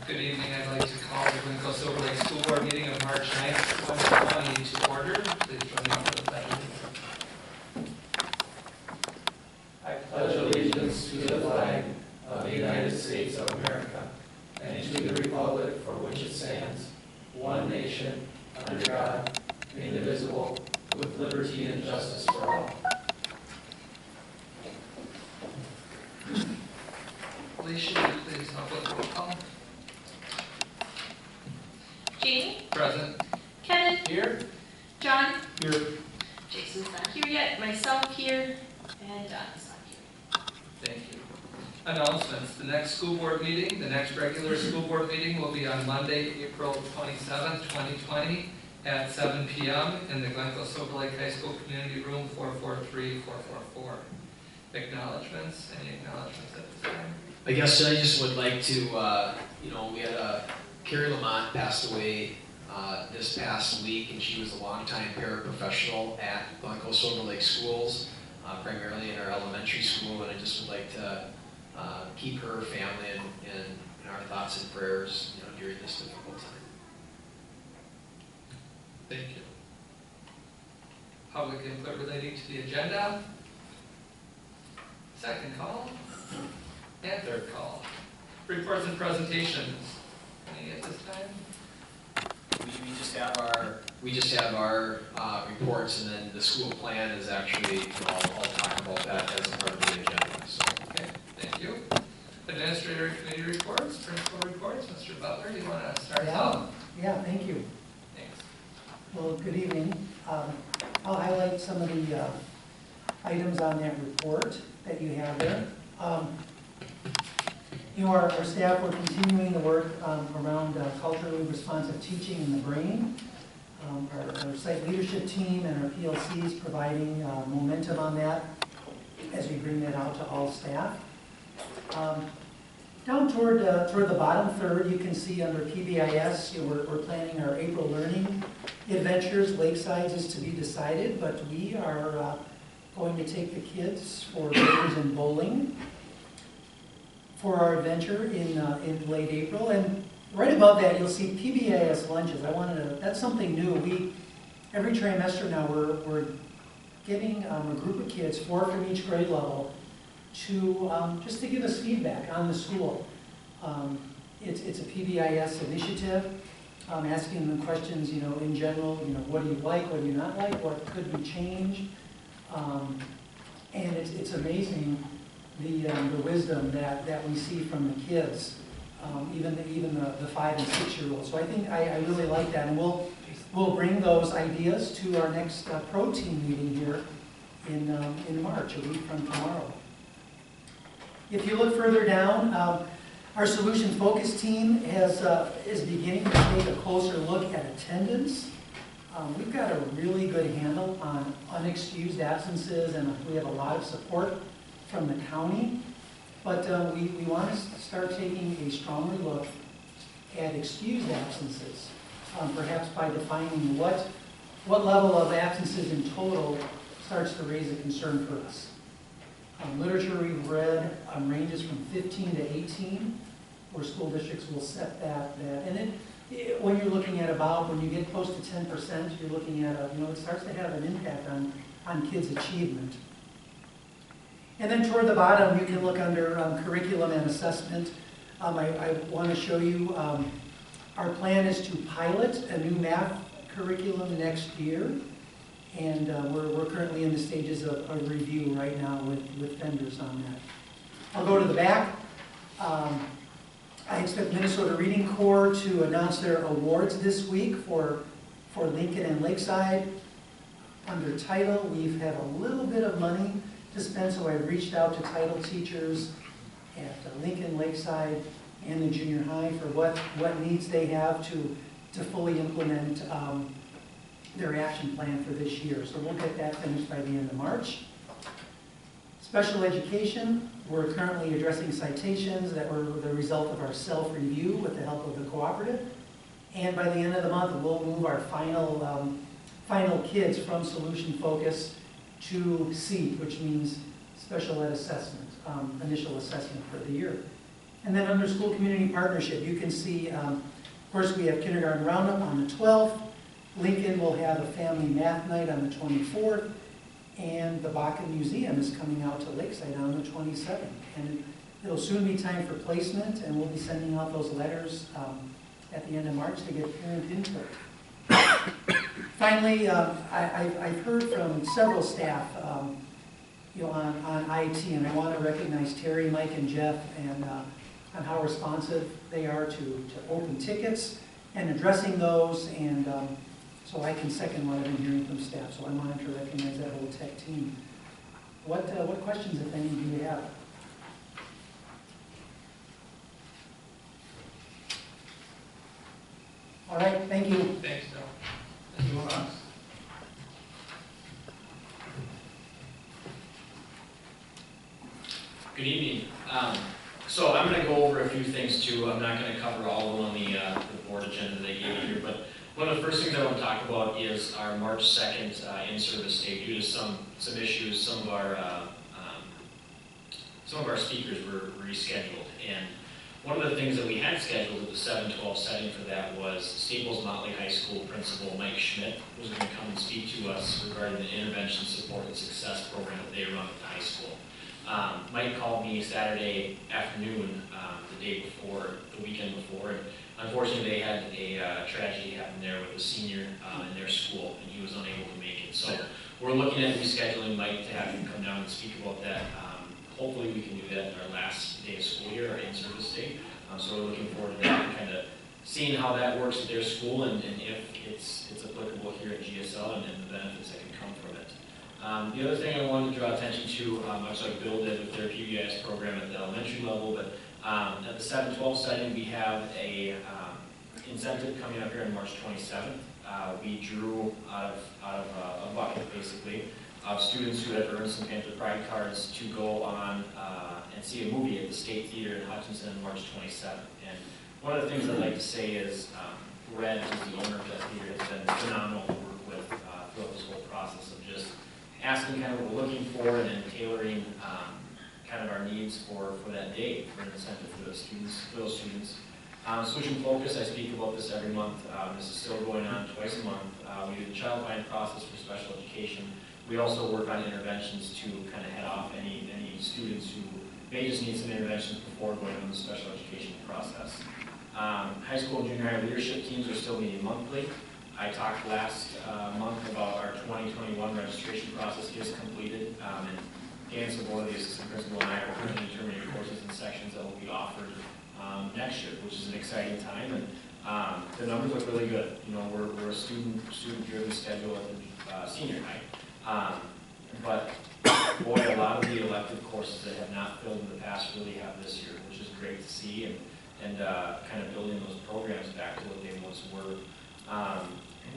Good evening. I'd like to call the Glencoe-Silver Lake School Board meeting of March 9th, 2020 to order. Please join me for the pledge. I pledge allegiance to the flag of the United States of America and to the republic for which it stands, one nation, under God, indivisible, with liberty and justice for all. Alicia, will you please help with the roll call? Jamie? Present. Kevin? Here. John? Here. Jason's not here yet, myself here, and Don's not here. Thank you. Announcements. The next school board meeting, the next regular school board meeting will be on Monday, April 27th, 2020 at 7 p.m. in the Glencoe-Silver Lake High School Community Room 443-444. Acknowledgements. Any acknowledgements at this time? I guess I just would like to, we had Carrie Lamont passed away this past week, and she was a longtime paraprofessional at Glencoe-Silver Lake Schools, primarily in our elementary school, and I just would like to keep her family in our thoughts and prayers, during this difficult time. Thank you. Public input relating to the agenda. Second call. And third call. Reports and presentations. Any at this time? We just have our reports, and then the school plan is actually, I'll talk about that as a part of the agenda. So. Okay, thank you. Administrator committee reports, principal reports. Mr. Butler, do you want to start us off? Yeah, thank you. Thanks. Well, good evening. I'll highlight some of the items on that report that you have there. Our staff, we're continuing the work around culturally responsive teaching in the brain. Our site leadership team and our PLCs providing momentum on that as we bring that out to all staff. Down toward the bottom third, you can see under PBIS, we're planning our April learning adventures. Lakesides is to be decided, but we are going to take the kids for bears and bowling for our adventure in late April. And right above that, you'll see Pbis Lunches. That's something new. Every trimester now, we're giving a group of kids, 4 from each grade level, to just to give us feedback on the school. It's a PBIS initiative, asking them questions, in general, what do you like, what do you not like, what could be changed, and it's amazing the wisdom that we see from the kids, even the 5 and 6-year-olds. So I think I really like that, and we'll bring those ideas to our next pro team meeting here in March, a week from tomorrow. If you look further down, our solution focus team is beginning to take a closer look at attendance. We've got a really good handle on unexcused absences, and we have a lot of support from the county. But we want to start taking a stronger look at excused absences, perhaps by defining what level of absences in total starts to raise a concern for us. Literature we've read ranges from 15 to 18, where school districts will set that. And when you're looking at when you get close to 10%, you're looking at, it starts to have an impact on kids' achievement. And then toward the bottom, you can look under curriculum and assessment. I want to show you our plan is to pilot a new math curriculum next year. And we're currently in the stages of a review right now with vendors on that. I'll go to the back. I expect Minnesota Reading Corps to announce their awards this week for Lincoln and Lakeside. Under title, we've had a little bit of money to spend, so I've reached out to title teachers at Lincoln, Lakeside, and the junior high for what needs they have to fully implement their action plan for this year. So we'll get that finished by the end of March. Special education, we're currently addressing citations that were the result of our self-review with the help of the cooperative. And by the end of the month, we'll move our final kids from solution focus to SEAT, which means special ed assessment, initial assessment for the year. And then under school community partnership, you can see, of course, we have kindergarten roundup on the 12th. Lincoln will have a family math night on the 24th. And the Bakken Museum is coming out to Lakeside on the 27th. And it'll soon be time for placement, and we'll be sending out those letters at the end of March to get parent input. Finally, I've heard from several staff on IT, and I want to recognize Terry, Mike, and Jeff and on how responsive they are to open tickets and addressing those, and so I can second what I've been hearing from staff, so I wanted to recognize that whole tech team. What questions, if any, do you have? All right, thank you. Thanks, Bill. Anyone else? Good evening. So I'm going to go over a few things too. I'm not going to cover all of them on the board agenda they gave you here, but one of the first things I want to talk about is our March 2nd in-service day. Due to some issues, some of our speakers were rescheduled, and one of the things that we had scheduled at the 7-12 setting for that was Staples Motley High School Principal Mike Schmidt was going to come and speak to us regarding the intervention support and success program that they run at the high school. Mike called me Saturday afternoon, the weekend before, and unfortunately they had a tragedy happen there with a senior in their school, and he was unable to make it. So we're looking at rescheduling Mike to have him come down and speak about that. Hopefully we can do that in our last day of school year, our in-service day. So we're looking forward to that and kind of seeing how that works at their school and if it's applicable here at GSL and the benefits that can come from it. The other thing I wanted to draw attention to, much like Bill did with their Pbis program at the elementary level, but at the 7-12 setting we have a incentive coming up here on March 27th. We drew out of a bucket basically of students who have earned some Panther Pride cards to go on and see a movie at the State Theater in Hutchinson on March 27th. And one of the things I'd like to say is Red, who's the owner of that theater, has been phenomenal to work with throughout this whole process of just asking kind of what we're looking for and then tailoring kind of our needs for that day for an incentive for those students. Switching focus, I speak about this every month. This is still going on twice a month. We do the child find process for special education. We also work on interventions to kind of head off any students who may just need some interventions before going on the special education process. High school and junior high leadership teams are still meeting monthly. I talked last month about our 2021 registration process just completed, and Dan Sabola, the assistant principal, and I are currently determining courses and sections that will be offered next year, which is an exciting time, and the numbers look really good. You know, we're a student-driven schedule at the senior high, but boy, a lot of the elective courses that have not filled in the past really have this year, which is great to see, and kind of building those programs back to what they once were.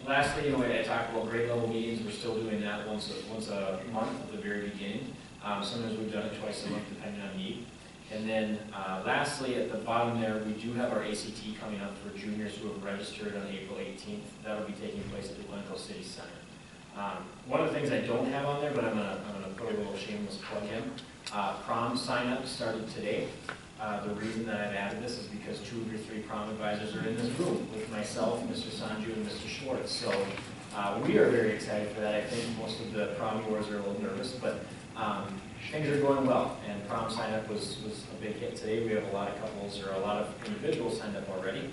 Lastly, you know, I talked about grade level meetings. We're still doing that once a month at the very beginning. Sometimes we've done it twice a month depending on need. And then lastly, at the bottom there, we do have our ACT coming up for juniors who have registered on April 18th. That'll be taking place at the Glencoe City Center. One of the things I don't have on there, but I'm gonna put a little shameless plug in. Prom Signup started today. The reason that I've added this is because 2 of your 3 prom advisors are in this room with myself, Mr. Sanju, and Mr. Schwartz. So we are very excited for that. I think most of the prom viewers are a little nervous, but things are going well. And prom sign up was a big hit today. We have a lot of couples or a lot of individuals signed up already.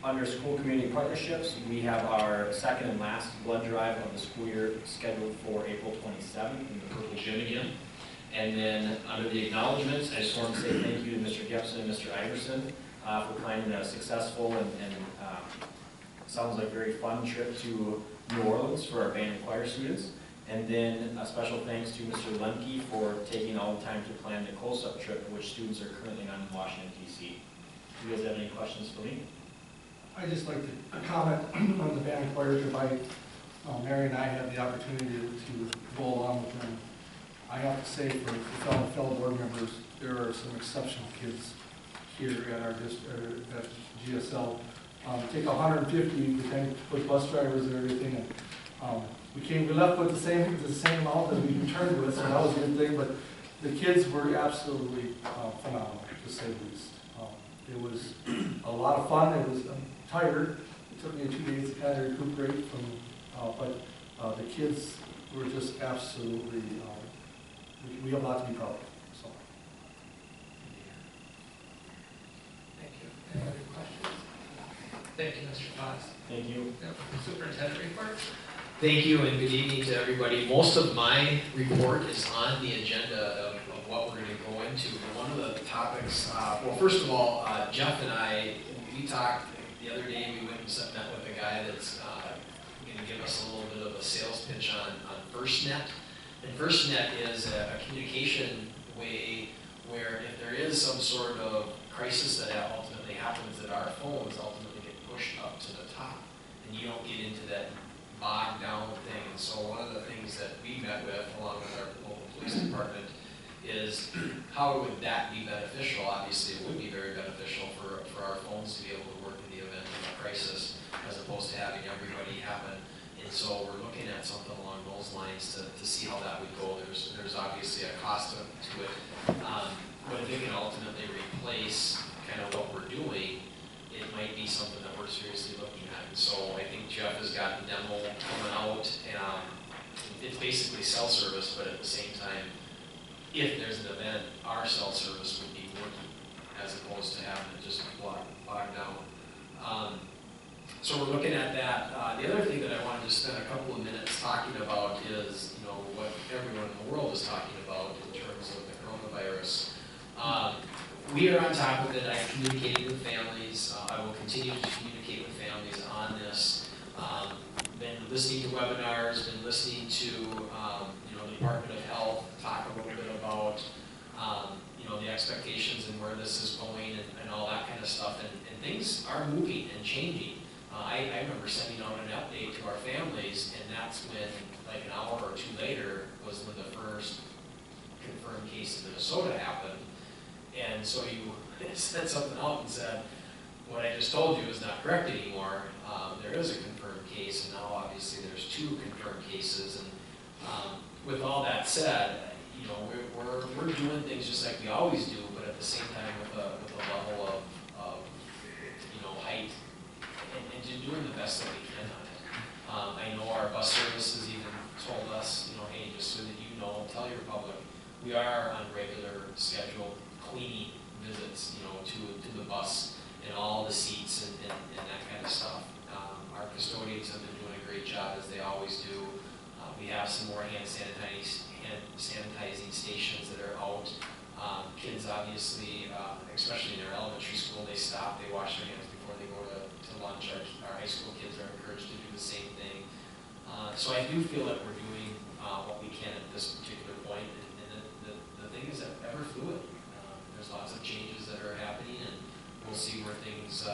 Under school community partnerships, we have our second and last blood drive of the school year scheduled for April 27th in the Purple Gym again. And then under the acknowledgements, I just want to say thank you to Mr. Gibson and Mr. Iverson for planning a successful and sounds like very fun trip to New Orleans for our band and choir students. And then a special thanks to Mr. Lemke for taking all the time to plan the close-up trip, which students are currently on in Washington, D.C. Do you guys have any questions for me? I'd just like to comment on the band and choir trip. Mary and I had the opportunity to go along with them. I have to say, for fellow board members, there are some exceptional kids here at our at GSL. Take 150, with bus drivers and everything, and we left with the same amount that we returned with, so that was a good thing. But The kids were absolutely phenomenal, to say the least. It was a lot of fun. It was tired. It took me 2 days to kind of recuperate from, but the kids were just absolutely, we have a lot to be proud of. So. Thank you. Any other questions? Thank you, Mr. Fox. Thank you. Yep. Superintendent report? Thank you and good evening to everybody. Most of my report is on the agenda of what we're going to go into. One of the topics, well, first of all, Jeff and I, we talked the other day. We went and met with a guy that's going to give us a little bit of a sales pitch on FirstNet. And FirstNet is a communication way where if there is some sort of crisis that ultimately happens, that our phones ultimately get pushed up to the top, and you don't get into that bogged down thing. And so one of the things that we met with, along with our local police department, is how would that be beneficial? Obviously, it would be very beneficial for our phones to be able to work in the event of a crisis, as opposed to having everybody happen. And so we're looking at something along those lines to see how that would go. There's obviously a cost to it, but if it can ultimately replace kind of what we're doing, it might be something that we're seriously looking at. And so I think Jeff has got the demo coming out, and it's basically cell service, but at the same time, if there's an event, our cell service would be working, as opposed to having it just bogged down. So we're looking at that. The other thing that I wanted to spend a couple of minutes talking about is, what everyone in the world is talking about in terms of the coronavirus. We are on top of it. I've communicated with families. I will continue to communicate with families on this. Been listening to webinars, been listening to the Department of Health talk a little bit about the expectations and where this is going and all that kind of stuff. And things are moving and changing. I remember sending out an update to our families, and that's when, like an hour or two later, was when the first confirmed case in Minnesota happened. And so you sent something out and said, what I just told you is not correct anymore. There is a confirmed case, and now obviously there's 2 confirmed cases. And with all that said, we're doing things just like we always do, but at the same time with a level of height and just doing the best that we can on it. I know our bus services even told us, hey, just so that you know, tell your public, we are on regular scheduled cleaning visits, to the bus and all the seats and that kind of stuff. Our custodians have been doing a great job, as they always do. We have some more hand sanitizing stations that are out. Kids obviously, especially in their elementary school, they stop, they wash their hands before they go to lunch. Our high school kids are encouraged to do the same thing. So I do feel that we're doing what we can at this particular point. And the thing is that ever fluid. There's lots of changes that are happening, and we'll see where things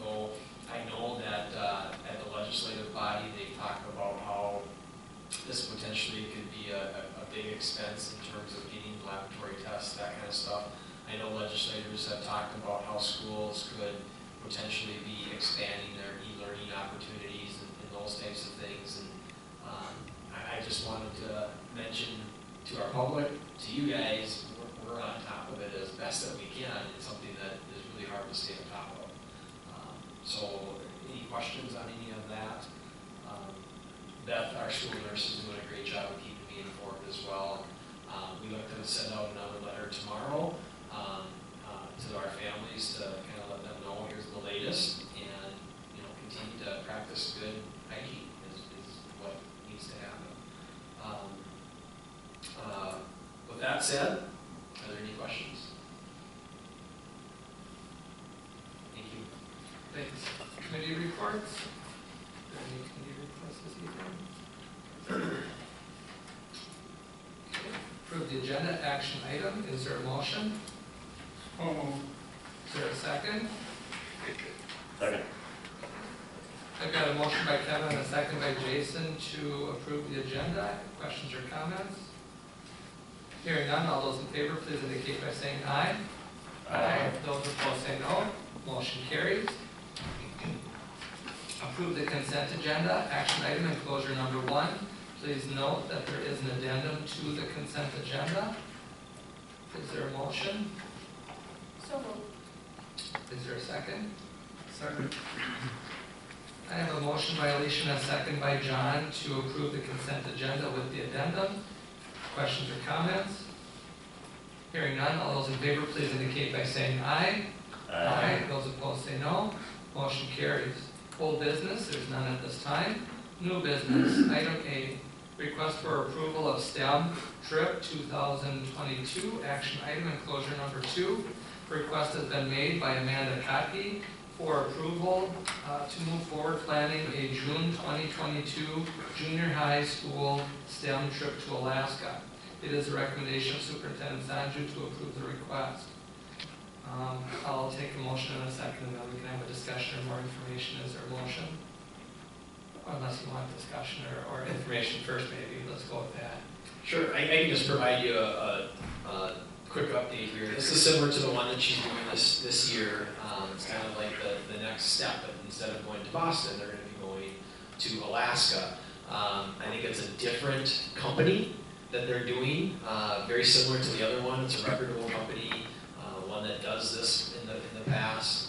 go. I know that at the legislative body, they talked about how this potentially could be a big expense in terms of getting laboratory tests, that kind of stuff. I know legislators have talked about how schools could potentially be expanding their e-learning opportunities and those types of things. And I just wanted to mention to our public, to you guys, we're on top of it as best that we can. It's something that is really hard to stay on top of. So any questions on any of that? Beth, our school nurse, is doing a great job of keeping me informed as well. We look to send out another letter tomorrow to our families to kind of let them know here's the latest, and continue to practice good hygiene is what needs to happen. With that said, are there any questions? Thank you. Thanks. Committee reports? Any committee reports this evening? Okay. Approve the agenda action item. Is there a motion? Is there a second? Second. I've got a motion by Kevin and a second by Jason to approve the agenda. Questions or comments? Hearing none, all those in favor, please indicate by saying aye. Aye. Those opposed say no. Motion carries. Approve the consent agenda, action item enclosure number 1. Please note that there is an addendum to the consent agenda. Is there a motion? So moved. Is there a second? Second. I have a motion by Alicia and a second by John to approve the consent agenda with the addendum. Questions or comments? Hearing none, all those in favor please indicate by saying aye. Aye. Those opposed say no. Motion carries. Old business, there's none at this time. New business, item A, request for approval of STEM Trip 2022, action item enclosure number 2. Request has been made by Amanda Kotke for approval to move forward planning a June 2022 junior high school STEM trip to Alaska. It is the recommendation of Superintendent Sanju to approve the request. I'll take a motion in a second and then we can have a discussion or more information. Is there a motion? Unless you want discussion or information first, maybe. Let's go with that. Sure, I can just provide you a quick update here. This is similar to the one that she's doing this year. It's kind of like the next step, but instead of going to Boston, they're going to be going to Alaska. I think it's a different company that they're doing, very similar to the other one. It's a reputable company, one that does this in the past.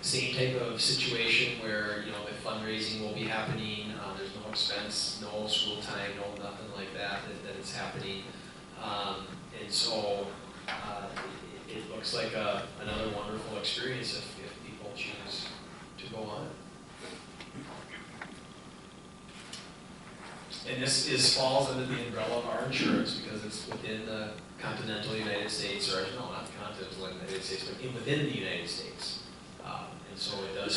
Same type of situation where, you know, if fundraising will be happening, there's no expense, no school time, no nothing like that it's happening. And so it looks like another wonderful experience if people choose to go on it. And this falls under the umbrella of our insurance because it's within the continental United States, or no, not the continental United States, but within the United States. And so it does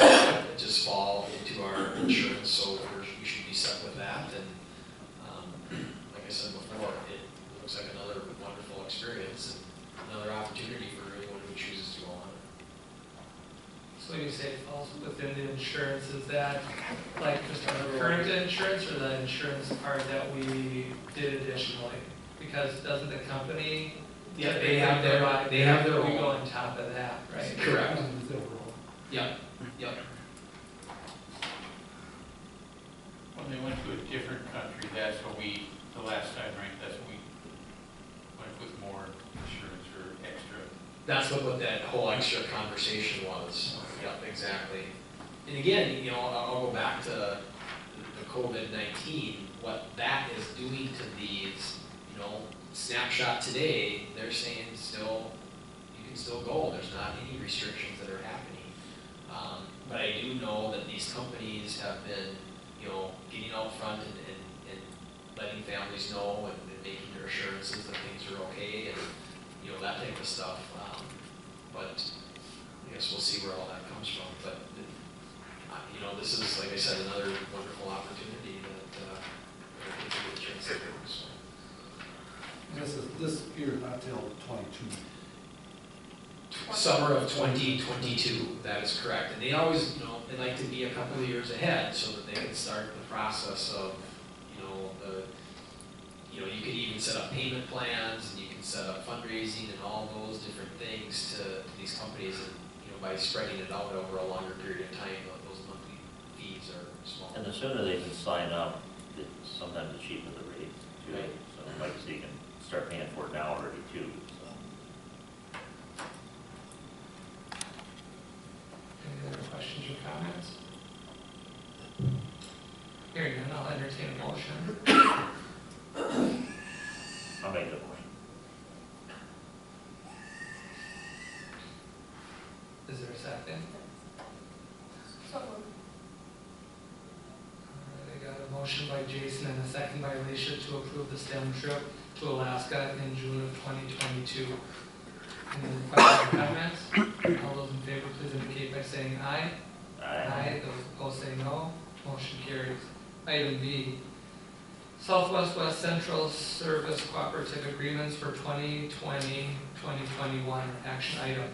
just fall into our insurance, so we should be set with that. And like I said before, it looks like another wonderful experience and another opportunity for anyone who chooses to go on it. So when you say it falls within the insurance, is that like just our current insurance or the insurance part that we did additionally? Because doesn't the company, Yeah, they have their we own. go on top of that, right? Correct. Yep. When they went to a different country, that's what the last time, right, that's when we went with more insurance or extra. That's what that whole extra conversation was. Yep, exactly. And again, you know, I'll go back to the COVID-19, what that is doing to these, you know, snapshot today, they're saying still, you can still go. There's not any restrictions that are happening. But I do know that these companies have been, you know, getting out front and letting families know and making their assurances that things are okay and, you know, that type of stuff. But I guess we'll see where all that comes from. But, you know, this is, like I said, another wonderful opportunity that people get a chance to do. So. This year, not till 22. Summer of 2022, that is correct. And they always, you know, they like to be a couple of years ahead so that they can start the process of, you know, you can even set up payment plans and you can set up fundraising and all those different things to these companies. And, you know, by spreading it out over a longer period of time, those monthly fees are small. And the sooner they can sign up, sometimes the cheaper the rate too. Right. So like so you can start paying for it now already too. So. Any other questions or comments? Hearing none, I'll entertain a motion. I'll make the motion. Is there a second? So moved. I got a motion by Jason and a second by Alicia to approve the STEM trip to Alaska in June of 2022. Any other questions or comments? All those in favor, please indicate by saying aye. Aye. Those opposed say no. Motion carries. Item B, Southwest West Central Service Cooperative Agreements for 2020-2021. Action item.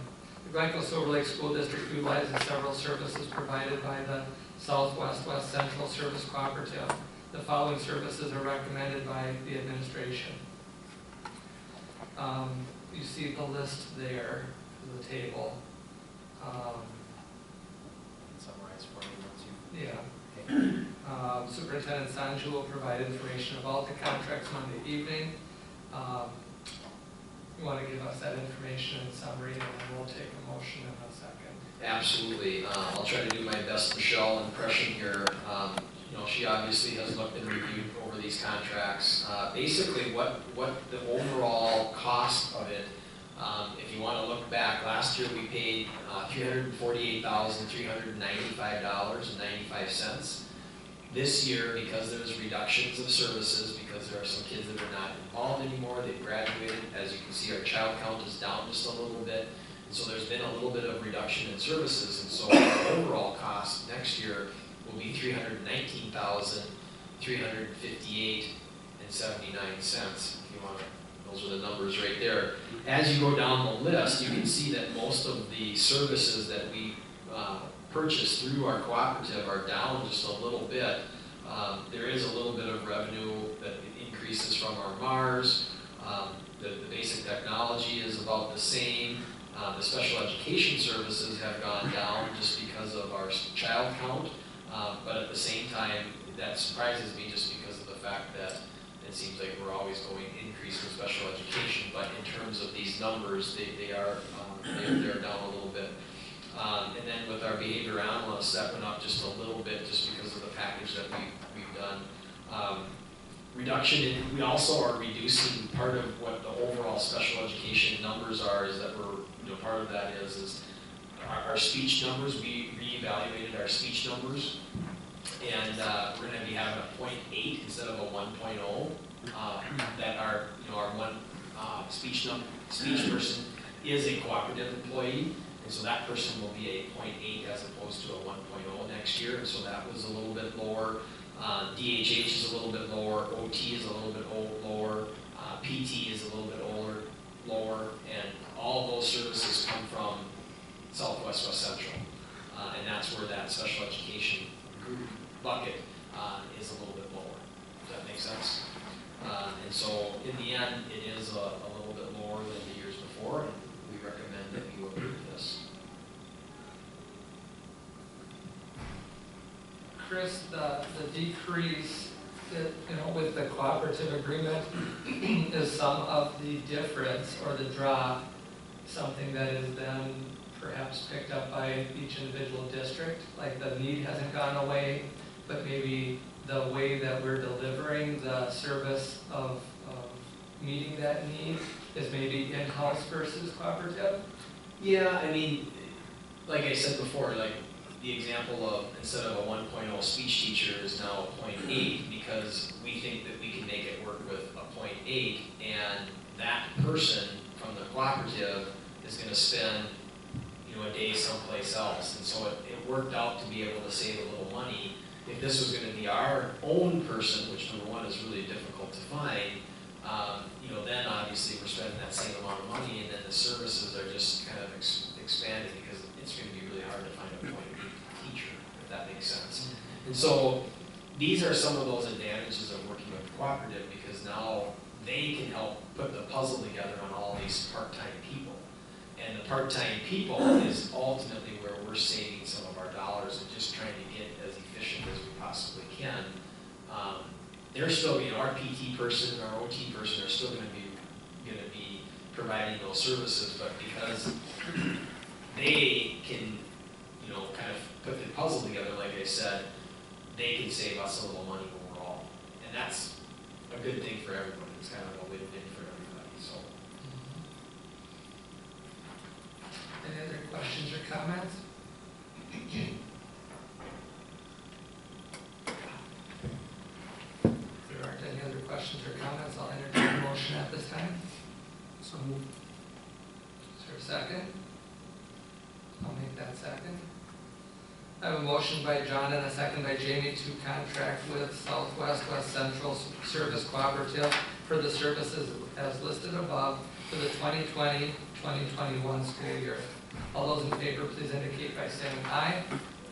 The Glencoe-Silver Lake School District utilizes several services provided by the Southwest West Central Service Cooperative. The following services are recommended by the administration. You see the list there, the table. Summarize for me once you. Yeah. Superintendent Sanju will provide information about the contracts Monday evening. you want to give us that information in summary, and then we'll take a motion in a second. Absolutely. I'll try to do my best Michelle impression here. She obviously has looked and reviewed over these contracts. Basically, what the overall cost of it, if you want to look back, last year we paid $348,395.95. This year, because there's reductions of services, because there are some kids that are not involved anymore, they've graduated. As you can see, our child count is down just a little bit. And so there's been a little bit of reduction in services. And so our overall cost next year will be $319,358.79. If you want to, those are the numbers right there. As you go down the list, you can see that most of the services that we purchase through our cooperative are down just a little bit. There is a little bit of revenue that increases from our MARS. The basic technology is about the same. The special education services have gone down just because of our child count. But at the same time, that surprises me just because of the fact that it seems like we're always going to increase in special education. But in terms of these numbers, they're down a little bit. And then with our behavior analysts, that went up just a little bit just because of the package that we've done. We also are reducing part of what the overall special education numbers are, is that part of that is our speech numbers. We reevaluated our speech numbers, and we're going to be having a 0.8 instead of a 1.0. That our one speech person is a cooperative employee. And so that person will be a 0.8 as opposed to a 1.0 next year. And so that was a little bit lower. DHH is a little bit lower. OT is a little bit lower. PT is a little bit lower. And all those services come from Southwest West Central. And that's where that special education group bucket is a little bit lower. Does that make sense? And so in the end, it is a little bit lower than the years before. And we recommend that you approve this. Chris, the decrease with the cooperative agreement, is some of the difference or the drop something that is then perhaps picked up by each individual district? Like the need hasn't gone away, but maybe the way that we're delivering the service of meeting that need is maybe in-house versus cooperative? Yeah, I mean, like I said before, like the example of instead of a 1.0 speech teacher is now a 0.8 because we think that we can make it work with a 0.8, and that person from the cooperative is going to spend a day someplace else. And so it worked out to be able to save a little money. If this was going to be our own person, which number one is really difficult to find, then obviously we're spending that same amount of money, and then the services are just kind of expanded because it's going to be really hard to find a 0.8 teacher, if that makes sense. And so these are some of those advantages of working with cooperative, because now they can help put the puzzle together on all these part-time people. And the part-time people is ultimately where we're saving some of our dollars and just trying to get as efficient as we possibly can. They're still, our PT person and our OT person are still going to be providing those services, but because they can, kind of put the puzzle together, like I said, they can save us a little money overall. And that's a good thing for everybody. It's kind of a win-win for everybody, so. Any other questions or comments? If there aren't any other questions or comments, I'll entertain a motion at this time. So moved. Is there a second? I'll make that second. I have a motion by John and a second by Jamie to contract with Southwest West Central Service Cooperative for the services as listed above for the 2020-2021 school year. All those in favor, please indicate by saying aye.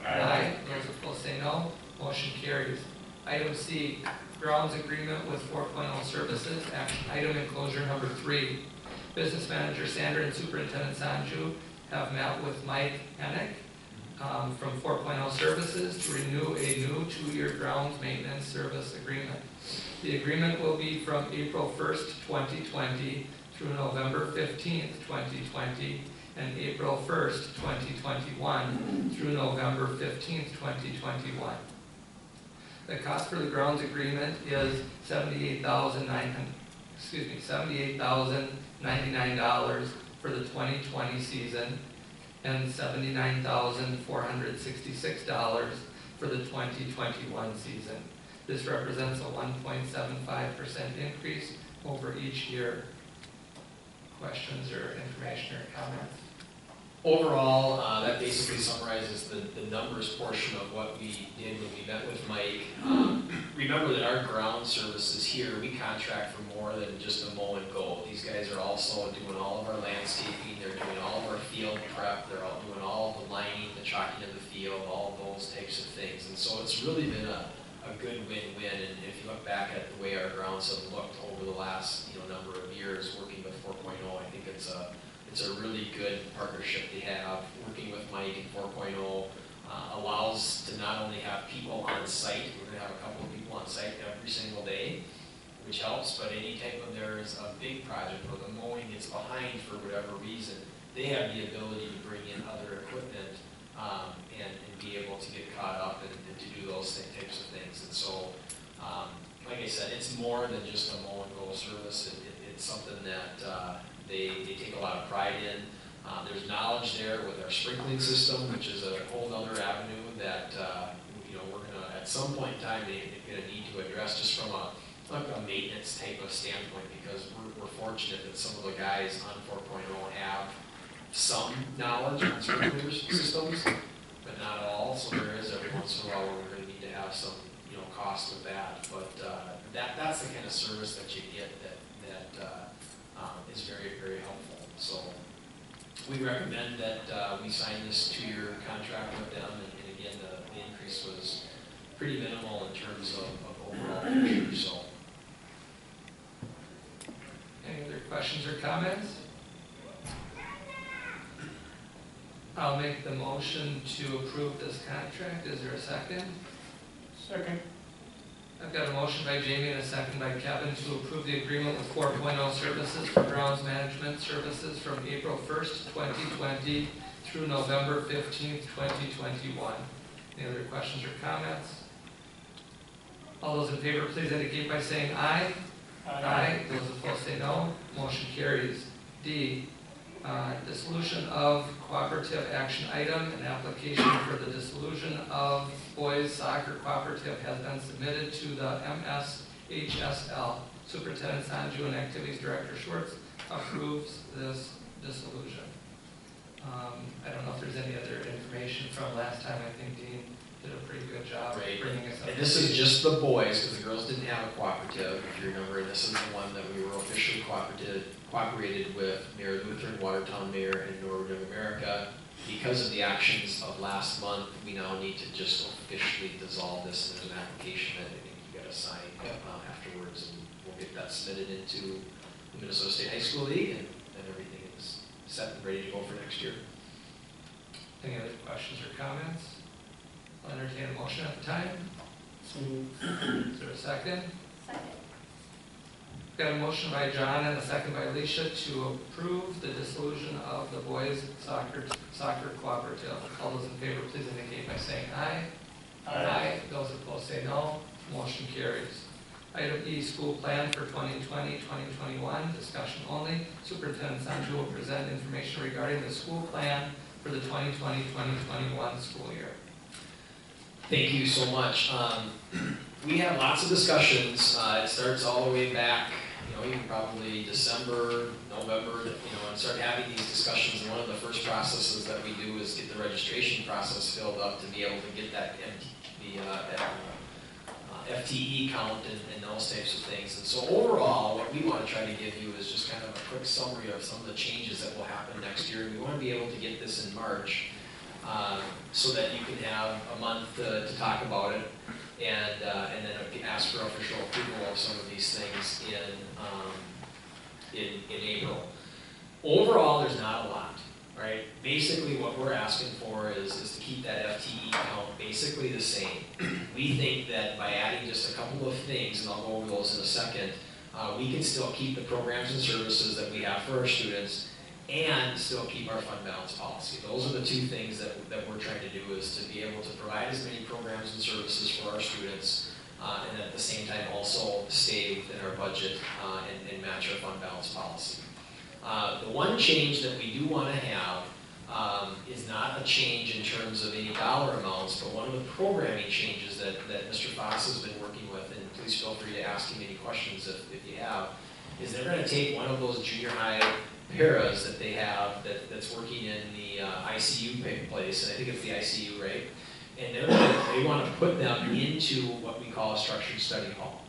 Aye. Those opposed say no. Motion carries. Item C, grounds agreement with 4.0 services. Action item enclosure number 3. Business manager Sandra and Superintendent Sanju have met with Mike Hennick from 4.0 Services to renew a new 2-year grounds maintenance service agreement. The agreement will be from April 1st, 2020 through November 15th, 2020, and April 1st, 2021 through November 15th, 2021. The cost for the grounds agreement is $78,099 for the 2020 season and $79,466 for the 2021 season. This represents a 1.75% increase over each year. Questions or information or comments? Overall, that basically summarizes the numbers portion of what we did when we met with Mike. Remember that our ground services here, we contract for more than just a mow and go. These guys are also doing all of our landscaping, they're doing all of our field prep, they're all doing all of the lining, the chalking of the field, all of those types of things. And so it's really been a good win-win. And if you look back at the way our grounds have looked over the last number of years working with 4.0, I think it's a really good partnership they have. Working with Mike and 4.0 allows to not only have people on site, we're going to have a couple of people on site every single day, which helps, but anytime when there's a big project or the mowing is behind for whatever reason, they have the ability to bring in other equipment and be able to get caught up and to do those types of things. And so, like I said, it's more than just a mow and go service. It's something that they take a lot of pride in. There's knowledge there with our sprinkling system, which is a whole other avenue that we're gonna at some point in time they're gonna need to address just from a maintenance type of standpoint, because we're fortunate that some of the guys on 4.0 have some knowledge on sprinkler systems, but not all. So there is every once in a while where we're gonna need to have some cost with that. But that's the kind of service that you get that is very, very helpful. So we recommend that we sign this 2-year contract with them, and again, the increase was pretty minimal in terms of overall picture. So, any other questions or comments? I'll make the motion to approve this contract. Is there a second? Second. I've got a motion by Jamie and a second by Kevin to approve the agreement with 4.0 Services for grounds management services from April 1st, 2020 through November 15th, 2021. Any other questions or comments? All those in favor, please indicate by saying aye. Aye. Those opposed say no. Motion carries. D, dissolution of cooperative action item. An application for the dissolution of boys soccer cooperative has been submitted to the MSHSL. Superintendent Sanju and Activities Director Schwartz approves this dissolution. I don't know if there's any other information from last time. I think Dean did a pretty good job bringing us up. And this is just the boys, because the girls didn't have a cooperative, if you remember. This is the one that we were officially cooperated with Mayor Lutheran, Watertown Mayor, and Norwood Young America. Because of the actions of last month, we now need to just officially dissolve this, and there's an application that I think you got to sign afterwards, and we'll get that submitted into the Minnesota State High School League, and everything is set and ready to go for next year. Any other questions or comments? I'll entertain a motion at the time. Is there a second? Second. Got a motion by John and a second by Alicia to approve the dissolution of the boys soccer cooperative. All those in favor, please indicate by saying aye. Aye. Those opposed say no. Motion carries. Item E, school plan for 2020-2021, discussion only. Superintendent Sanju will present information regarding the school plan for the 2020-2021 school year. Thank you so much. We have lots of discussions. It starts all the way back, even probably December, November, and start having these discussions. And one of the first processes that we do is get the registration process filled up to be able to get that FTE count and those types of things. And so overall, what we want to try to give you is just kind of a quick summary of some of the changes that will happen next year. We want to be able to get this in March so that you can have a month to talk about it, and then ask for official approval of some of these things in April. Overall, there's not a lot, right? Basically, what we're asking for is to keep that FTE count basically the same. We think that by adding just a couple of things, and I'll go over those in a second, we can still keep the programs and services that we have for our students and still keep our fund balance policy. Those are the two things that we're trying to do, is to be able to provide as many programs and services for our students, and at the same time also stay within our budget and match our fund balance policy. The one change that we do want to have is not a change in terms of any dollar amounts, but one of the programming changes that Mr. Foss has been working with, and please feel free to ask him any questions if you have, is they're going to take one of those junior high paras that they have that's working in the ICU place, and I think it's the ICU, right? And they want to put them into what we call a structured study hall.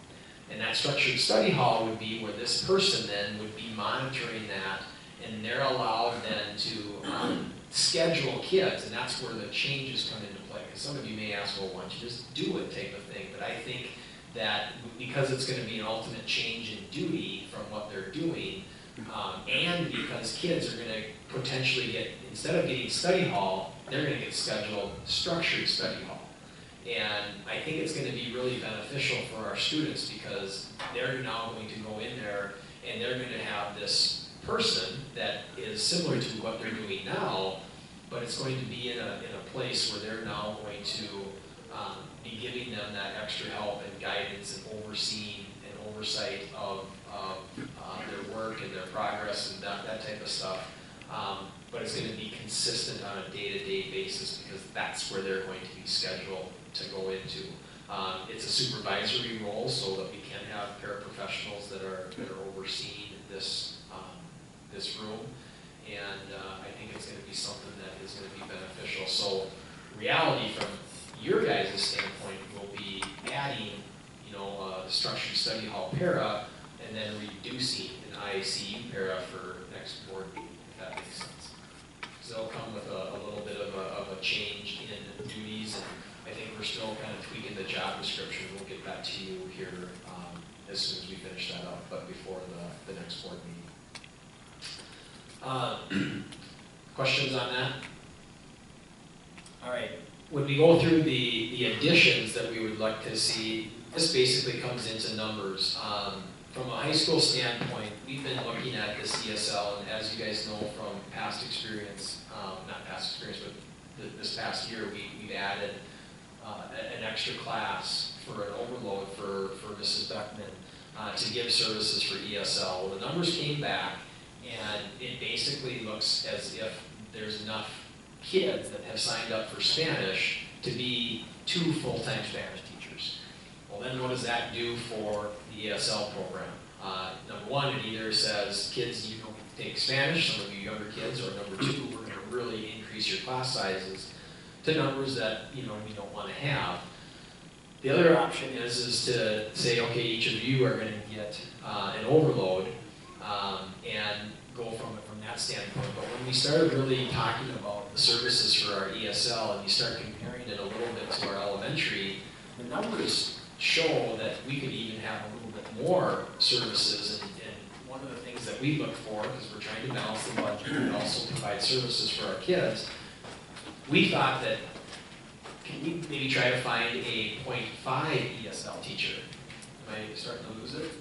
And that structured study hall would be where this person then would be monitoring that, and they're allowed then to schedule kids, and that's where the changes come into play. Because some of you may ask, well, why don't you just do it type of thing, but I think that because it's going to be an ultimate change in duty from what they're doing, and because kids are going to potentially get, instead of getting study hall, they're going to get scheduled structured study hall. And I think it's going to be really beneficial for our students, because they're now going to go in there and they're going to have this person that is similar to what they're doing now, but it's going to be in a place where they're now going to be giving them that extra help and guidance and overseeing and oversight of their work and their progress and that type of stuff. But it's going to be consistent on a day-to-day basis, because that's where they're going to be scheduled to go into. It's a supervisory role, so that we can have paraprofessionals that are overseeing this room, and I think it's going to be something that is going to be beneficial. So reality from your guys' standpoint will be adding, the structured study hall para, and then reducing an ICU para for next board meeting, if that makes sense. So they'll come with a little bit of a change in duties, and I think we're still kind of tweaking the job description. We'll get back to you here as soon as we finish that up, but before the next board meeting. Questions on that? All right. When we go through the additions that we would like to see, this basically comes into numbers. From a high school standpoint, we've been looking at this ESL, and as you guys know from past experience, not past experience, but this past year, we've added an extra class for an overload for Mrs. Beckman to give services for ESL. Well, the numbers came back, and it basically looks as if there's enough kids that have signed up for Spanish to be 2 full-time Spanish teachers. Well, then what does that do for the ESL program? Number one, it either says, kids, you don't take Spanish, some of you younger kids, or number 2, we're going to really increase your class sizes to numbers that we don't want to have. The other option is to say, okay, each of you are going to get an overload, and go from it from that standpoint. But when we started really talking about the services for our ESL, and you start comparing it a little bit to our elementary, the numbers show that we could even have a little bit more services. And one of the things that we look for, because we're trying to balance the budget and also provide services for our kids, we thought that, can we maybe try to find a 0.5 ESL teacher? Am I starting to lose it?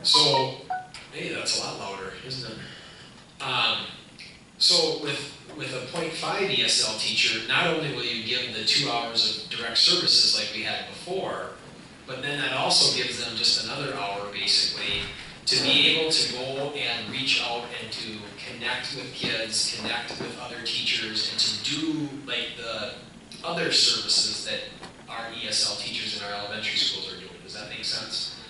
So, hey, that's a lot louder, isn't it? So with a 0.5 ESL teacher, not only will you give them the 2 hours of direct services like we had before, but then that also gives them just another hour, basically, to be able to go and reach out and to connect with kids, connect with other teachers, and to do like the other services that our ESL teachers in our elementary schools are doing. Does that make sense?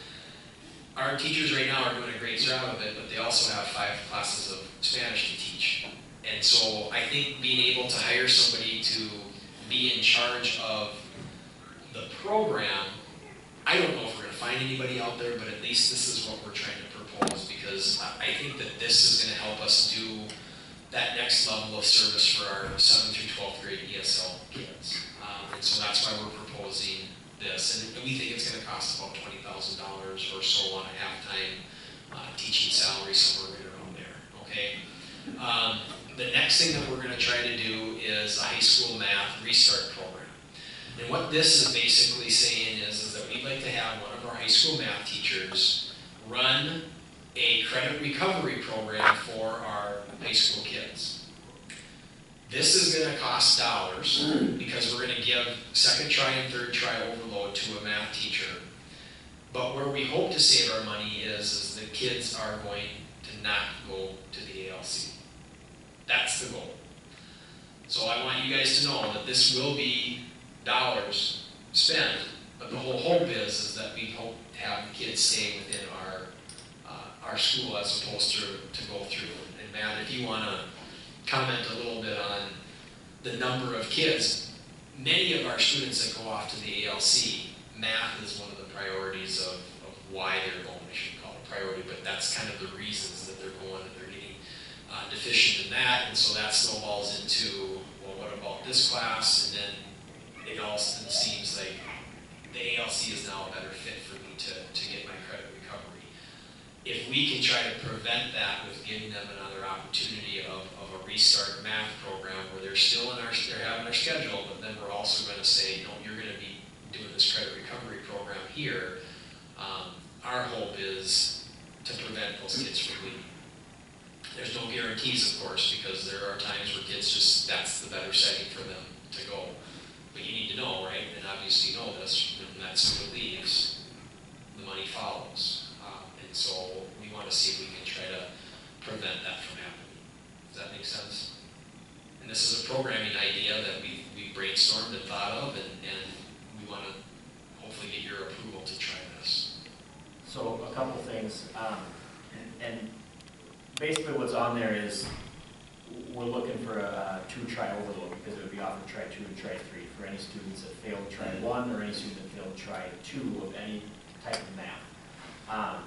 Our teachers right now are doing a great job of it, but they also have 5 classes of Spanish to teach. And so I think being able to hire somebody to be in charge of the program, I don't know if we're going to find anybody out there, but at least this is what we're trying to propose, because I think that this is going to help us do that next level of service for our 7th through 12th grade ESL kids. And so that's why we're proposing this, and we think it's going to cost about $20,000 or so on a half-time teaching salary, somewhere right around there, okay? The next thing that we're going to try to do is a high school math restart program. And what this is basically saying is that we'd like to have one of our high school math teachers run a credit recovery program for our high school kids. This is going to cost dollars because we're going to give second try and third try overload to a math teacher. But where we hope to save our money is the kids are going to not go to the ALC. That's the goal. So I want you guys to know that this will be dollars spent, but the whole hope is that we hope to have the kids stay within our school as opposed to go through. And Matt, if you want to comment a little bit on the number of kids, many of our students that go off to the ALC, math is one of the priorities of why they're going. I shouldn't call it a priority, but that's kind of the reasons that they're going, that they're getting deficient in that, and so that snowballs into, well, what about this class? And then it also seems like the ALC is now a better fit for me to get my credit recovery. If we can try to prevent that with giving them another opportunity of a restart math program where they're still they're having their schedule, but then we're also going to say, you know, you're going to be doing this credit recovery program here. Our hope is to prevent those kids from leaving. There's no guarantees, of course, because there are times where kids just, that's the better setting for them to go. But you need to know, right? And obviously you know this, when that student leaves, the money follows. And so we want to see if we can try to prevent that from happening. Does that make sense? And this is a programming idea that we brainstormed and thought of, and we want to hopefully get your approval to try this. So a couple things, and basically what's on there is we're looking for a two-try overload because it would be offered try 2 and try 3 for any students that failed try 1 or any student that failed try 2 of any type of math.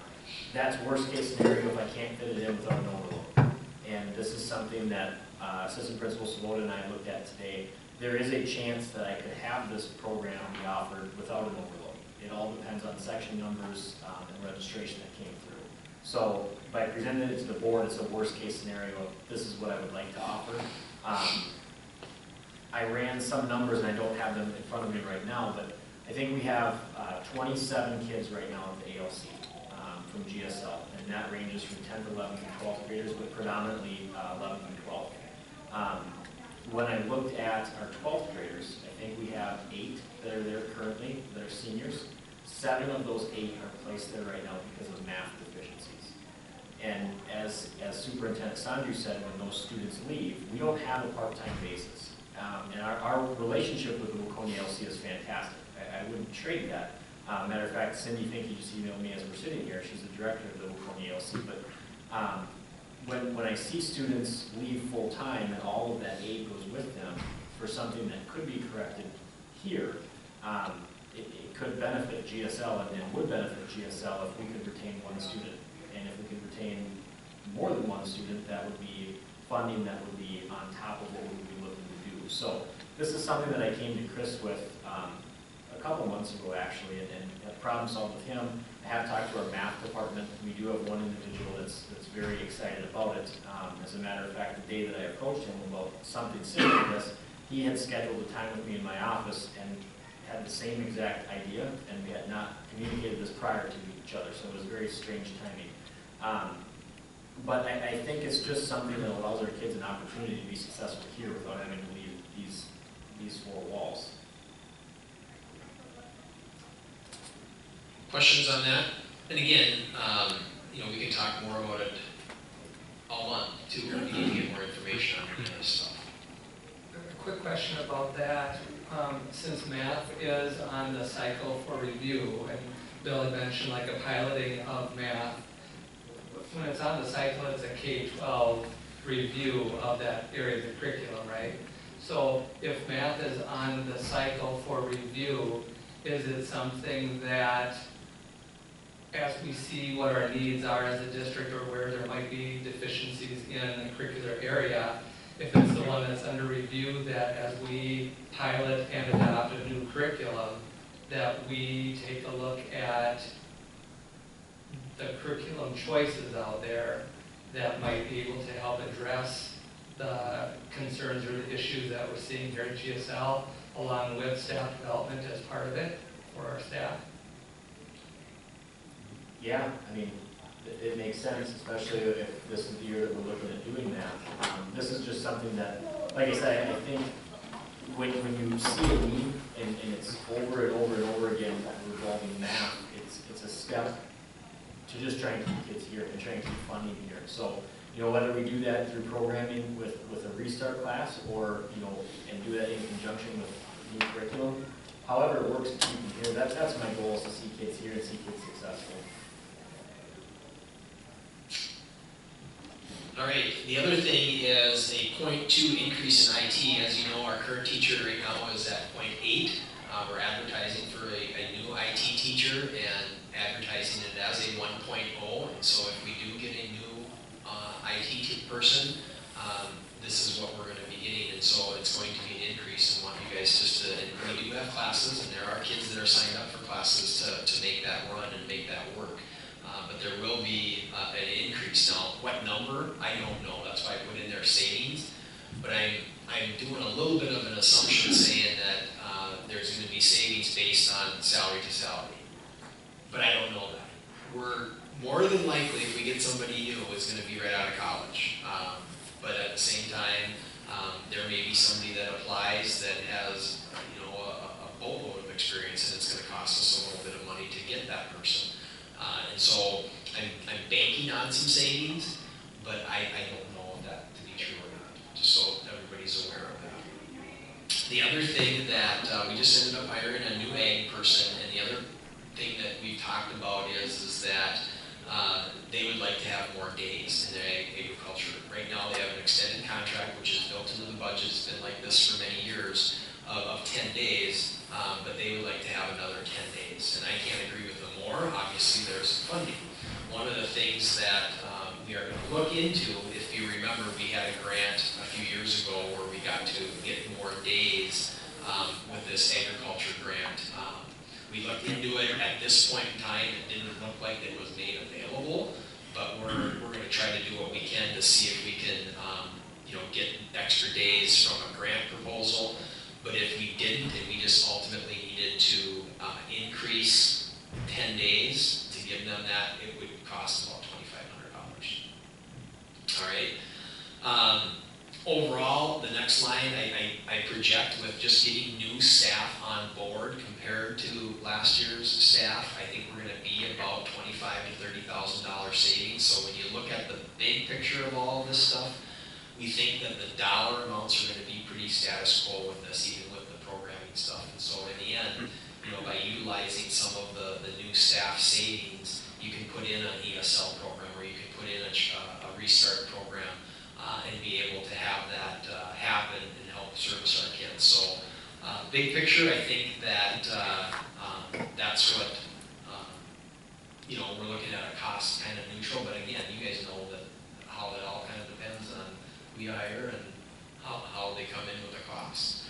That's worst case scenario if I can't fit it in without an overload. And this is something that Assistant Principal Svoboda and I looked at today. There is a chance that I could have this program be offered without an overload. It all depends on section numbers and registration that came through. So by presenting it to the board, it's a worst case scenario. This is what I would like to offer. I ran some numbers and I don't have them in front of me right now, but I think we have 27 kids right now at the ALC from GSL, and that ranges from 10th, 11th, and 12th graders, but predominantly 11th and 12th. When I looked at our 12th graders, I think we have 8 that are there currently that are seniors. 7 of those 8 are placed there right now because of math deficiencies. And as Superintendent Sanju said, when those students leave, we don't have a part-time basis. And our relationship with the Waconia LC is fantastic. I wouldn't trade that. Matter of fact, Cindy Finke just emailed me as we're sitting here. She's the director of the Waconia LC. But when I see students leave full-time and all of that aid goes with them for something that could be corrected here, it could benefit GSL and would benefit GSL if we could retain one student. And if we could retain more than one student, that would be funding that would be on top of what we would be looking to do. So this is something that I came to Chris with a couple months ago, actually, and problem solved with him. I have talked to our math department. We do have one individual that's very excited about it. As a matter of fact, the day that I approached him about something similar to this, he had scheduled a time with me in my office and had the same exact idea, and we had not communicated this prior to each other, so it was very strange timing. But I think it's just something that allows our kids an opportunity to be successful here without having to leave these 4 walls. Questions on that? And again, we can talk more about it all month too. We need to get more information on any of this stuff. A quick question about that. Since math is on the cycle for review, and Bill had mentioned like a piloting of math, when it's on the cycle, it's a K-12 review of that area of the curriculum, right? So if math is on the cycle for review, is it something that, as we see what our needs are as a district or where there might be deficiencies in a curricular area, if it's the one that's under review, that as we pilot and adopt a new curriculum, that we take a look at the curriculum choices out there that might be able to help address the concerns or the issues that we're seeing here at GSL, along with staff development as part of it for our staff. Yeah, I mean, it makes sense, especially if this is the year that we're looking at doing that. This is just something that, like I said, I think when you see a need and it's over and over and over again revolving math, it's a step to just try and keep kids here and try and keep funding here. So, you know, whether we do that through programming with a restart class or, you know, and do that in conjunction with new curriculum, however it works to keep them here, that's my goal, is to see kids here and see kids successful. All right, the other thing is a 0.2 increase in IT. As you know, our current teacher right now is at 0.8. We're advertising for a new IT teacher and advertising it as a 1.0. And so if we do get a new IT person, this is what we're going to be getting. And so it's going to be an increase. I want you guys just to, and we do have classes, and there are kids that are signed up for classes to make that run and make that work. But there will be an increase. Now, what number, I don't know. That's why I put in there savings. But I'm doing a little bit of an assumption saying that there's going to be savings based on salary to salary. But I don't know that. We're more than likely, if we get somebody new, it's going to be right out of college. But at the same time, there may be somebody that applies that has, you know, a boatload of experience, and it's going to cost us a little bit of money to get that person. And so I'm banking on some savings, but I don't know that to be true or not, just so everybody's aware of that. The other thing that we just ended up hiring a new ag person, and the other thing that we've talked about is that they would like to have more days in their agriculture. Right now they have an extended contract, which is built into the budget. It's been like this for many years of 10 days, but they would like to have another 10 days. And I can't agree with them more. Obviously there's funding. One of the things that we are going to look into, if you remember, we had a grant a few years ago where we got to get more days with this agriculture grant. We looked into it. At this point in time, it didn't look like it was made available, but we're going to try to do what we can to see if we can you know, get extra days from a grant proposal. But if we didn't, and we just ultimately needed to increase 10 days to give them that, it would cost about $2,500. All right. Overall, the next line, I project with just getting new staff on board compared to last year's staff, I think we're going to be about $25,000 to $30,000 savings. So when you look at the big picture of all of this stuff, we think that the dollar amounts are going to be pretty status quo with this, even with the programming stuff. And so in the end, you know, by utilizing some of the new staff savings, you can put in an ESL program, or you can put in a restart program, and be able to have that happen and help service our kids. So big picture, I think that that's what, you know, we're looking at a cost kind of neutral, but again, you guys know that how that all kind of depends on who you hire and how they come in with the cost.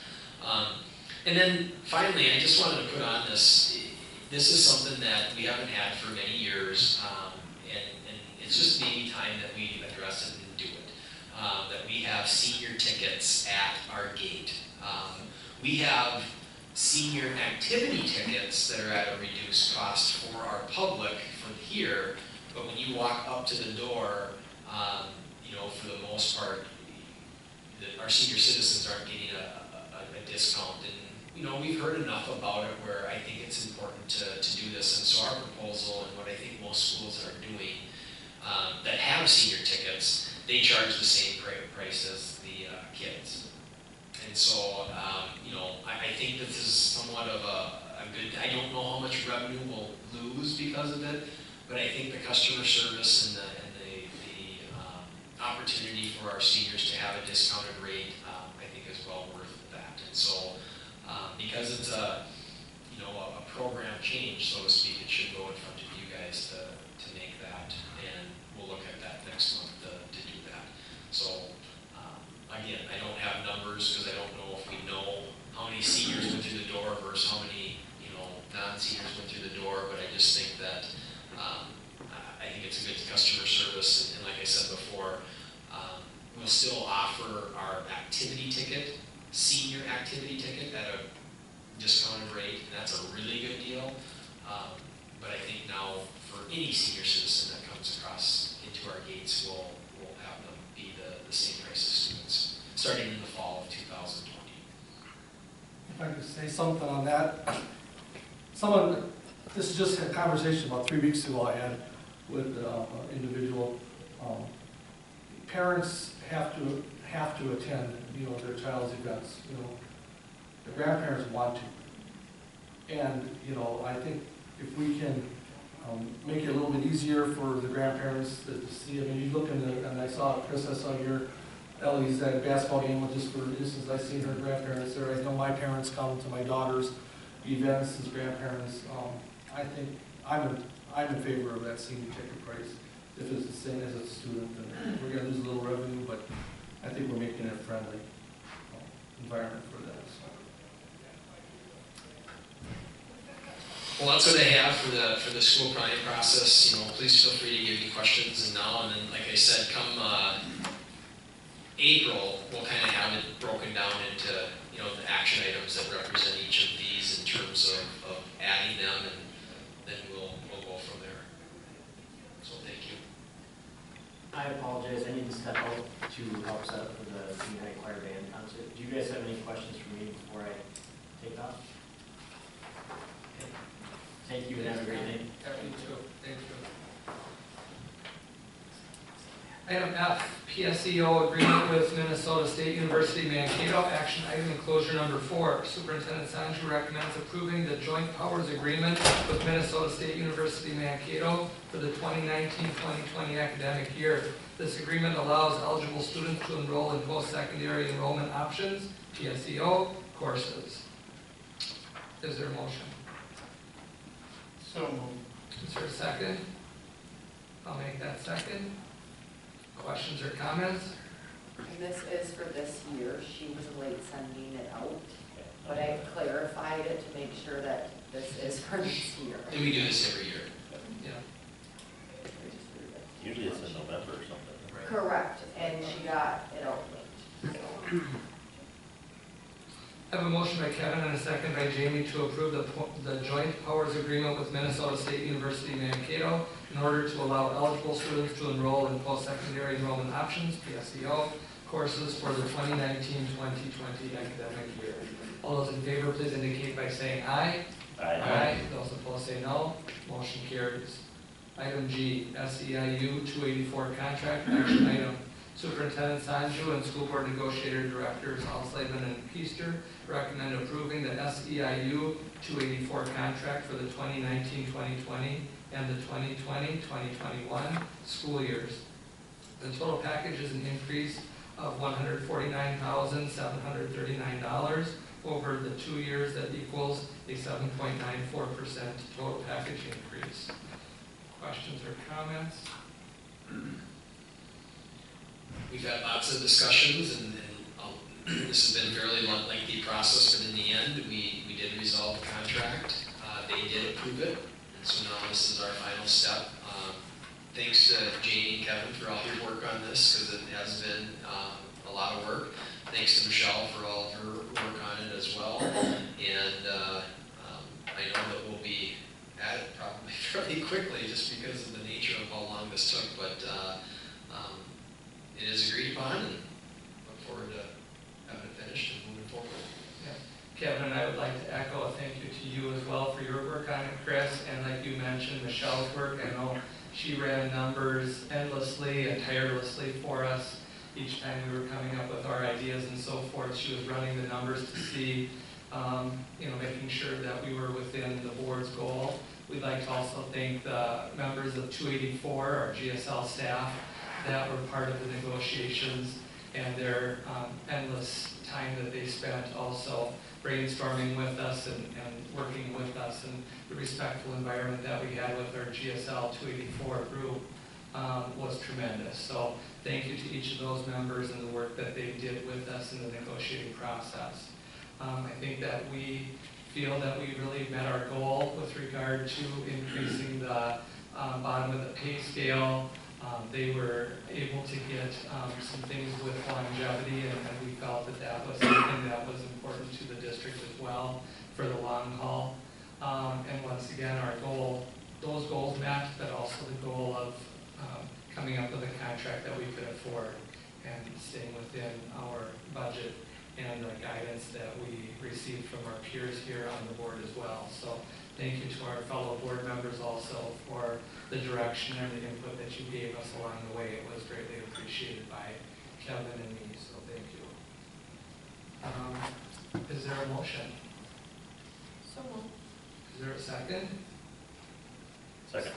And then finally, I just wanted to put on this. This is something that we haven't had for many years, and it's just maybe time that we address it and do it. That we have senior tickets at our gate. We have senior activity tickets that are at a reduced cost for our public from here, but when you walk up to the door, you know, for the most part, our senior citizens aren't getting a discount. And you know, we've heard enough about it where I think it's important to do this. And so our proposal, and what I think most schools are doing that have senior tickets, they charge the same price as the kids. And so, you know, I think that this is somewhat of a good, I don't know how much revenue we'll lose because of it, but I think the customer service and the opportunity for our seniors to have a discounted rate, I think is well worth that. And so, because it's a, you know, a program change, so to speak, it should go in front of you guys to make that, and we'll look at that next month to do that. So, again, I don't have numbers because I don't know if we know how many seniors went through the door versus how many, you know, non-seniors went through the door, but I just think that I think it's a good customer service, and like I said before, we'll still offer our activity ticket, senior activity ticket at a discounted rate, and that's a really good deal. But I think now for any senior citizen that comes across into our gates, we'll have them be the same price as students, starting in the fall of 2020. If I could say something on that. This is just a conversation about 3 weeks ago I had with an individual. Parents have to attend, their child's events, The grandparents want to. And, I think if we can make it a little bit easier for the grandparents to see, you look and I saw, Chris, I saw your Ellie's at basketball game, just for instance, I seen her grandparents there. I know my parents come to my daughter's events as grandparents. I think I'm in favor of that senior ticket price. If it's the same as a student, then we're gonna lose a little revenue, but I think we're making it a friendly environment for that. Well, that's what I have for the school planning process. Please feel free to give me questions now, and then, like I said, come April, we'll kind of have it broken down into the action items that represent each of these in terms of adding them, and then we'll go from there. So thank you. I apologize, I need to step out to help set up for the junior high choir band concert. Do you guys have any questions for me before I take off? Okay. Thank you and have a great night. You too. Thank you. Item F, PSEO agreement with Minnesota State University Mankato. Action item enclosure number 4. Superintendent Sanju recommends approving the joint powers agreement with Minnesota State University Mankato for the 2019-2020 academic year. This agreement allows eligible students to enroll in post-secondary enrollment options, PSEO, courses. Is there a motion? So moved. Is there a second? I'll make that second. Questions or comments? And this is for this year. She was late sending it out, but I clarified it to make sure that this is for this year. And we do this every year. Yeah. Usually it's in November or something. Right. Correct, and she got it out late. So. I have a motion by Kevin and a second by Jamie to approve the joint powers agreement with Minnesota State University Mankato in order to allow eligible students to enroll in post-secondary enrollment options, PSEO, courses for the 2019-2020 academic year. All those in favor, please indicate by saying aye. Aye. Those opposed say no. Motion carries. Item G, SEIU 284 contract. Action item. Superintendent Sanju and School Board Negotiator Directors Alslavin and Keister recommend approving the SEIU 284 contract for the 2019-2020 and the 2020-2021 school years. The total package is an increase of $149,739 over the 2 years that equals a 7.94% total package increase. Questions or comments? We've had lots of discussions, and this has been a fairly lengthy process, but in the end, we did resolve the contract. They did approve it, and so now this is our final step. Thanks to Jamie and Kevin for all your work on this, because it has been a lot of work. Thanks to Michelle for all of her work on it as well. And I know that we'll be at it probably fairly quickly, just because of the nature of how long this took, but it is agreed upon, and look forward to having it finished and moving forward. Yeah. Kevin and I would like to echo a thank you to you as well for your work on it, Chris, and like you mentioned, Michelle's work. I know she ran numbers endlessly and tirelessly for us each time we were coming up with our ideas and so forth. She was running the numbers to see, making sure that we were within the board's goal. We'd like to also thank the members of 284, our GSL staff, that were part of the negotiations, and their endless time that they spent also brainstorming with us and working with us, and the respectful environment that we had with our GSL 284 group was tremendous. So thank you to each of those members and the work that they did with us in the negotiating process. I think that we feel that we really met our goal with regard to increasing the bottom of the pay scale, They were able to get some things with longevity, and we felt that that was something that was important to the district as well for the long haul. And once again, our goal, those goals met, but also the goal of coming up with a contract that we could afford and staying within our budget and the guidance that we received from our peers here on the board as well. So thank you to our fellow board members also for the direction and the input that you gave us along the way. It was greatly appreciated by Kevin and me, so thank you. Is there a motion? So moved. Is there a second? Second.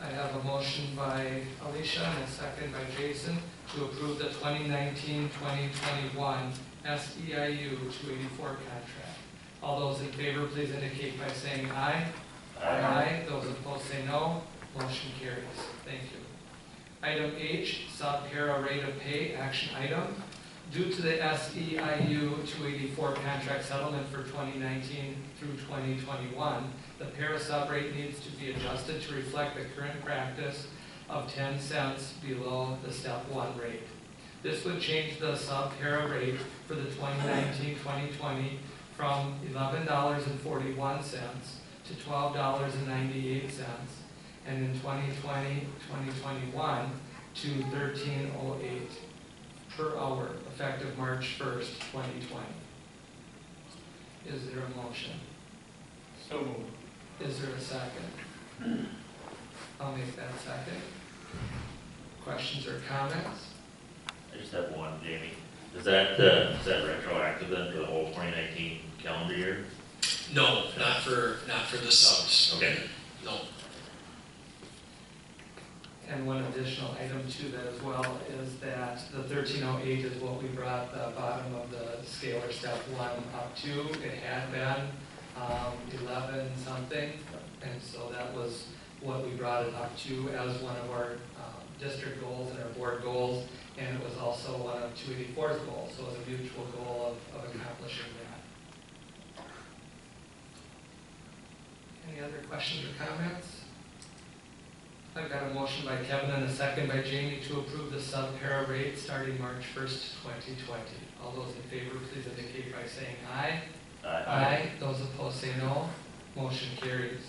I have a motion by Alicia and a second by Jason to approve the 2019-2021 SEIU 284 contract. All those in favor, please indicate by saying aye. Aye. Those opposed say no. Motion carries. Thank you. Item H, sub-para rate of pay, action item. Due to the SEIU 284 contract settlement for 2019 through 2021, the para sub rate needs to be adjusted to reflect the current practice of 10 cents below the step 1 rate. This would change the sub-para rate for the 2019-2020 from $11.41 to $12.98, and in 2020-2021 to $13.08 per hour, effective March 1st, 2020. Is there a motion? So moved. Is there a second? I'll make that second. Questions or comments? I just have one, Jamie. Is that retroactive then for the whole 2019 calendar year? No, not for the subs. Okay. No. And one additional item to that as well is that the 1308 is what we brought the bottom of the scale or step 1 up to. It had been 11 something, and so that was what we brought it up to as one of our district goals and our board goals, and it was also one of 284's goals, so it was a mutual goal of accomplishing that. Any other questions or comments? I've got a motion by Kevin and a second by Jamie to approve the sub-para rate starting March 1st, 2020. All those in favor, please indicate by saying aye. Aye. Those opposed say no. Motion carries.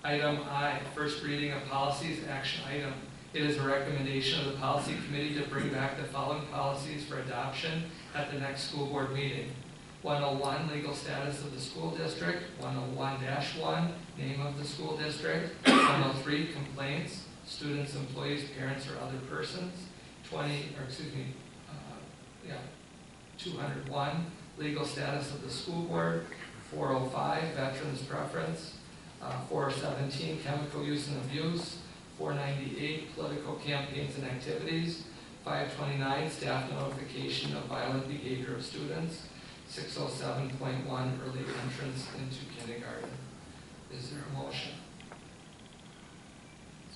Item I, first reading of policies, action item. It is a recommendation of the policy committee to bring back the following policies for adoption at the next school board meeting. 101, legal status of the school district. 101-1, name of the school district. 103, complaints, students, employees, parents, or other persons. 201, legal status of the school board. 405, veterans preference. 417, chemical use and abuse. 498, political campaigns and activities. 529, staff notification of violent behavior of students. 607.1, early entrance into kindergarten. Is there a motion?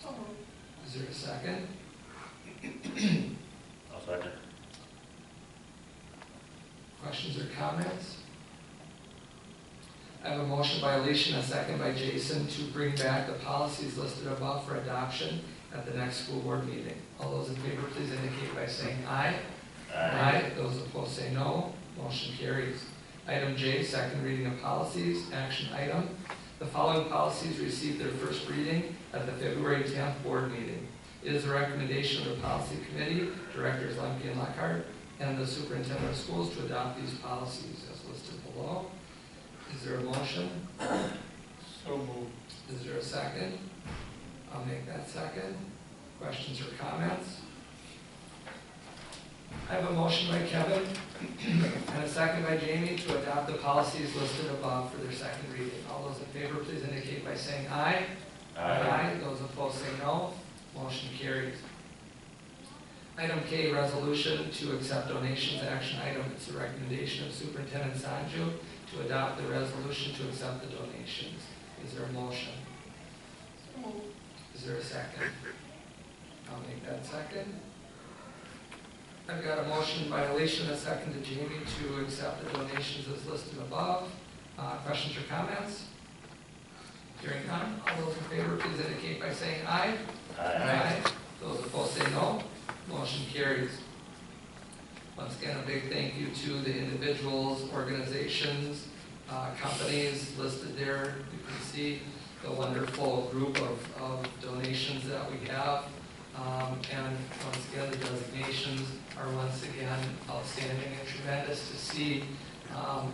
So moved. Is there a second? I'll second. Questions or comments? I have a motion by Alicia and a second by Jason to bring back the policies listed above for adoption at the next school board meeting. All those in favor, please indicate by saying aye. Aye. Those opposed say no. Motion carries. Item J, second reading of policies, action item. The following policies received their first reading at the February 10th board meeting. It is a recommendation of the policy committee, directors Lemke and Lockhart, and the superintendent of schools to adopt these policies as listed below. Is there a motion? So moved. Is there a second? I'll make that second. Questions or comments? I have a motion by Kevin and a second by Jamie to adopt the policies listed above for their second reading. All those in favor, please indicate by saying aye. Aye. Those opposed say no. Motion carries. Item K, resolution to accept donations, action item. It's a recommendation of Superintendent Sanju to adopt the resolution to accept the donations. Is there a motion? So moved. Is there a second? I'll make that second. I've got a motion by Alicia and a second to Jamie to accept the donations as listed above. Questions or comments? Hearing none, all those in favor, please indicate by saying aye. Aye. Those opposed say no. Motion carries. Once again, a big thank you to the individuals, organizations, companies listed there. You can see the wonderful group of donations that we have. And once again, the designations are once again outstanding and tremendous to see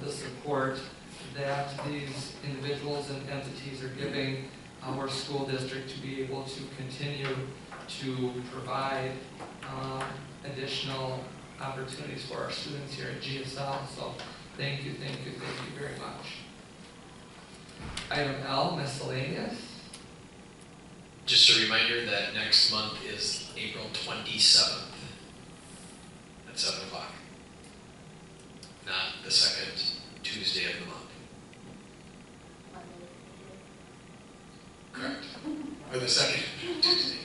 the support that these individuals and entities are giving our school district to be able to continue to provide additional opportunities for our students here at GSL. So thank you very much. Item L, miscellaneous. Just a reminder that next month is April 27th at 7 o'clock. Not the second Tuesday of the month. Correct. Or the second Tuesday.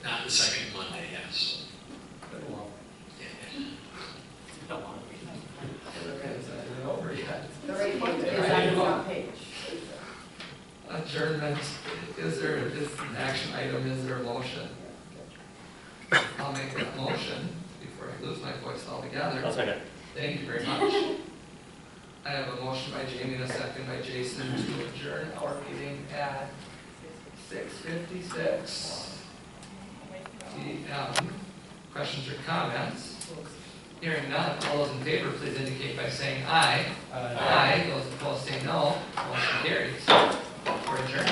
Not the second Monday, yes. Yeah. Over yet. The rate book is on the front page. Adjournment, is an action item, is there a motion? I'll make that motion before I lose my voice altogether. I'll second. Thank you very much. I have a motion by Jamie and a second by Jason to adjourn our meeting at 6:56 p.m. Questions or comments? Hearing none, all those in favor, please indicate by saying aye. Aye. Those opposed say no. Motion carries. We're adjourned.